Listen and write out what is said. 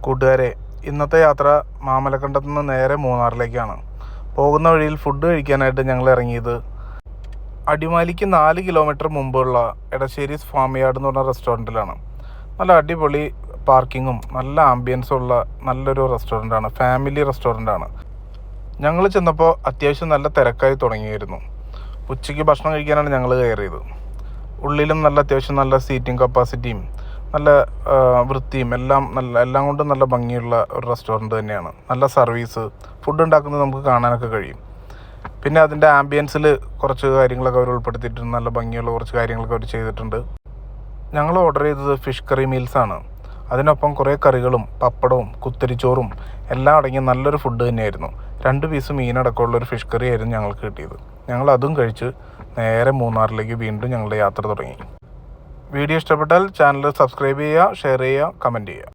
കൂട്ടുകാരെ, ഇന്നത്തെ യാത്ര മാമലക്കണ്ടത്തു നിന്ന് നേരെ മൂന്നാറിലേക്കാണ്. പോകുന്ന വഴിയിൽ ഫുഡ് കഴിക്കാനായിട്ട് ഞങ്ങൾ ഇറങ്ങിയത് അടിമാലിക്ക് 4 കിലോമീറ്റർ മുമ്പുള്ള എടശ്ശേരീസ് ഫാം യാർഡ് എന്ന് പറഞ്ഞ റെസ്റ്റോറൻറ്റിലാണ്. നല്ല അടിപൊളി പാർക്കിങ്ങും നല്ല ആംബിയൻസും ഉള്ള നല്ലൊരു റെസ്റ്റോറൻറ്റാണ്. ഫാമിലി റെസ്റ്റോറൻറ്റാണ്. ഞങ്ങൾ ചെന്നപ്പോൾ അത്യാവശ്യം നല്ല തിരക്കായി തുടങ്ങിയായിരുന്നു. ഉച്ചയ്ക്ക് ഭക്ഷണം കഴിക്കാനാണ് ഞങ്ങൾ കയറിയത്. ഉള്ളിലും അത്യാവശ്യം നല്ല സീറ്റിംഗ് കപ്പാസിറ്റിയും നല്ല വൃത്തിയും എല്ലാം കൊണ്ടും നല്ല ഭംഗിയുള്ള ഒരു റെസ്റ്റോറൻറ്റ് തന്നെയാണ്. നല്ല സർവീസ്, ഫുഡ് ഉണ്ടാക്കുന്നത് നമുക്ക് കാണാനൊക്കെ കഴിയും. പിന്നെ അതിൻ്റെ ആംബിയൻസിൽ കുറച്ച് കാര്യങ്ങളൊക്കെ അവർ ഉൾപ്പെടുത്തിയിട്ടുണ്ട്. നല്ല ഭംഗിയുള്ള കുറച്ച് കാര്യങ്ങളൊക്കെ അവർ ചെയ്തിട്ടുണ്ട്. ഞങ്ങൾ ഓർഡർ ചെയ്തത് ഫിഷ് കറി മീൽസാണ്. അതിനൊപ്പം കുറേ കറികളും പപ്പടവും കുത്തരിച്ചോറും എല്ലാം അടങ്ങിയ നല്ലൊരു ഫുഡ് തന്നെയായിരുന്നു. 2 പീസ് മീനടക്കമുള്ളൊരു ഫിഷ് കറി ആയിരുന്നു ഞങ്ങൾക്ക് കിട്ടിയത്. ഞങ്ങൾ അതും കഴിച്ച് നേരെ മൂന്നാറിലേക്ക് വീണ്ടും ഞങ്ങളുടെ യാത്ര തുടങ്ങി. വീഡിയോ ഇഷ്ടപ്പെട്ടാൽ ചാനൽ സബ്സ്ക്രൈബ് ചെയ്യുക, ഷെയർ ചെയ്യുക, കമൻറ്റ് ചെയ്യുക.